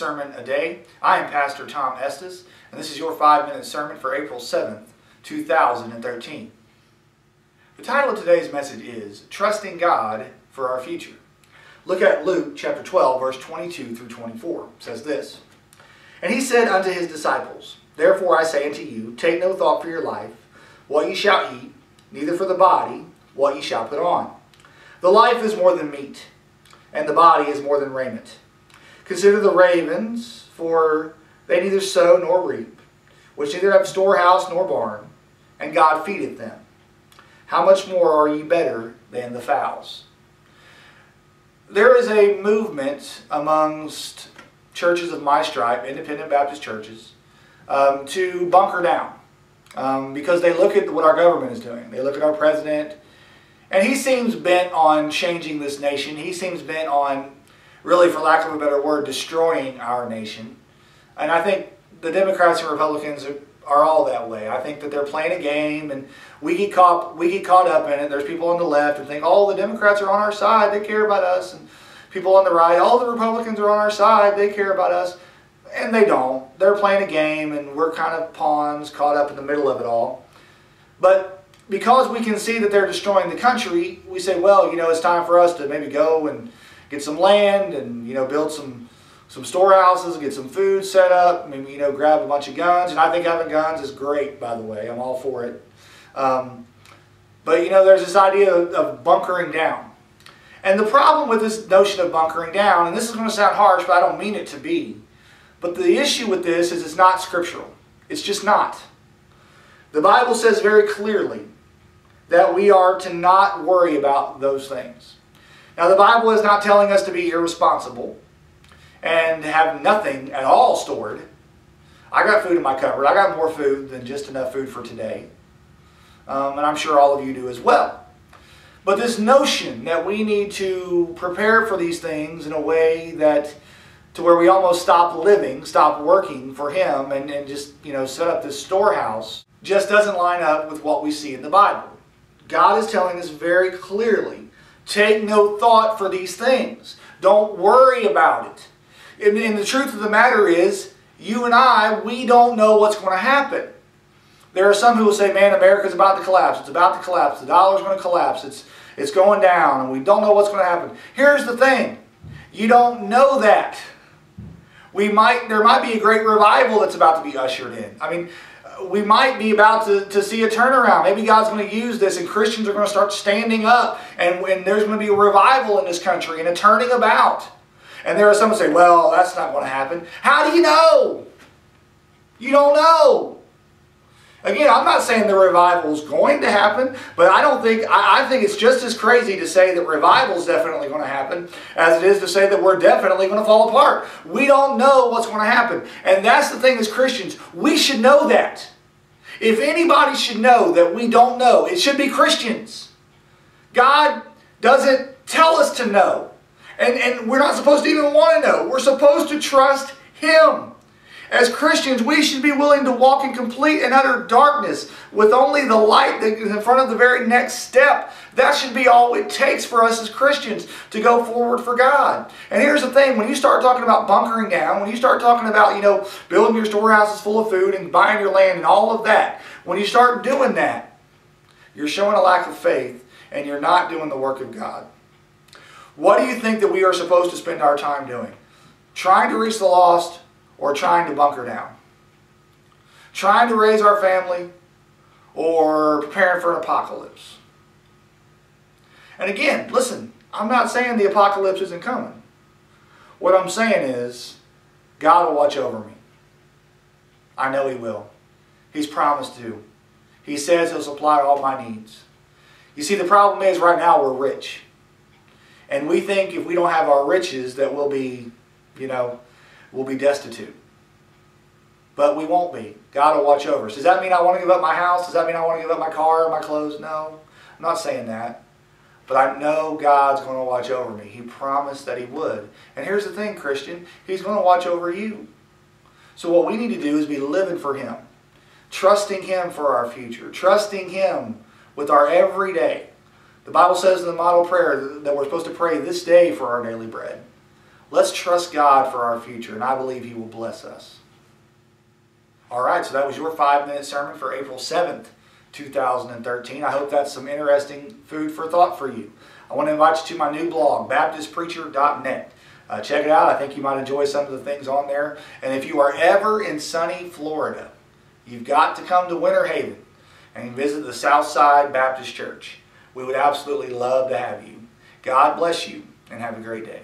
sermon a day. I am Pastor Tom Estes, and this is your 5-minute sermon for April 7th, 2013. The title of today's message is Trusting God for Our Future. Look at Luke chapter 12, verse 22 through 24. It says this, "And he said unto his disciples, Therefore I say unto you, take no thought for your life, what ye shall eat, neither for the body, what ye shall put on. The life is more than meat, and the body is more than raiment. Consider the ravens, for they neither sow nor reap, which neither have storehouse nor barn, and God feedeth them. How much more are ye better than the fowls?" There is a movement amongst churches of my stripe, independent Baptist churches, to bunker down because they look at what our government is doing. They look at our president, and he seems bent on changing this nation. He seems bent on, really, for lack of a better word, destroying our nation. And I think the Democrats and Republicans are all that way. I think that they're playing a game, and we get caught up in it. There's people on the left and think, oh, the Democrats are on our side, they care about us. And people on the right, all the Republicans are on our side, they care about us. And they don't. They're playing a game, and we're kind of pawns caught up in the middle of it all. But because we can see that they're destroying the country, we say, well, it's time for us to maybe go and get some land and, build some storehouses, get some food set up, maybe, grab a bunch of guns. And I think having guns is great, by the way. I'm all for it. But, there's this idea of bunkering down. And the problem with this notion of bunkering down, and this is going to sound harsh, but I don't mean it to be, but the issue with this is it's not scriptural. It's just not. The Bible says very clearly that we are to not worry about those things. Now, the Bible is not telling us to be irresponsible and have nothing at all stored. I got food in my cupboard. I got more food than just enough food for today. And I'm sure all of you do as well. But this notion that we need to prepare for these things in a way that to where we almost stop living, stop working for Him, and just set up this storehouse just doesn't line up with what we see in the Bible. God is telling us very clearly, take no thought for these things. Don't worry about it. And the truth of the matter is, you and I, we don't know what's going to happen. There are some who will say, man, America's about to collapse. It's about to collapse. The dollar's going to collapse. It's going down, and we don't know what's going to happen. Here's the thing. You don't know that. There might be a great revival that's about to be ushered in. I mean, we might be about to see a turnaround. Maybe God's going to use this, and Christians are going to start standing up, and there's going to be a revival in this country and a turning about. And there are some who say, well, that's not going to happen. How do you know? You don't know. Again, I'm not saying the revival is going to happen, but I think it's just as crazy to say that revival is definitely going to happen as it is to say that we're definitely going to fall apart. We don't know what's going to happen. And that's the thing as Christians. We should know that. If anybody should know that we don't know, it should be Christians. God doesn't tell us to know. And we're not supposed to even want to know. We're supposed to trust Him. As Christians, we should be willing to walk in complete and utter darkness with only the light that is in front of the very next step. That should be all it takes for us as Christians to go forward for God. And here's the thing, when you start talking about bunkering down, when you start talking about, building your storehouses full of food and buying your land and all of that, when you start doing that, you're showing a lack of faith and you're not doing the work of God. What do you think that we are supposed to spend our time doing? Trying to reach the lost, or trying to bunker down? Trying to raise our family, or preparing for an apocalypse? And again, listen, I'm not saying the apocalypse isn't coming. What I'm saying is, God will watch over me. I know He will. He's promised to. He says He'll supply all my needs. You see, the problem is right now we're rich. And we think if we don't have our riches that we'll be destitute. But we won't be. God will watch over us. Does that mean I want to give up my house? Does that mean I want to give up my car or my clothes? No, I'm not saying that. But I know God's going to watch over me. He promised that He would. And here's the thing, Christian. He's going to watch over you. So what we need to do is be living for Him. Trusting Him for our future. Trusting Him with our everyday. The Bible says in the model prayer that we're supposed to pray this day for our daily bread. Let's trust God for our future, and I believe He will bless us. All right, so that was your 5-minute sermon for April 7th, 2013. I hope that's some interesting food for thought for you. I want to invite you to my new blog, BaptistPreacher.net. Check it out. I think you might enjoy some of the things on there. And if you are ever in sunny Florida, you've got to come to Winter Haven and visit the Southside Baptist Church. We would absolutely love to have you. God bless you, and have a great day.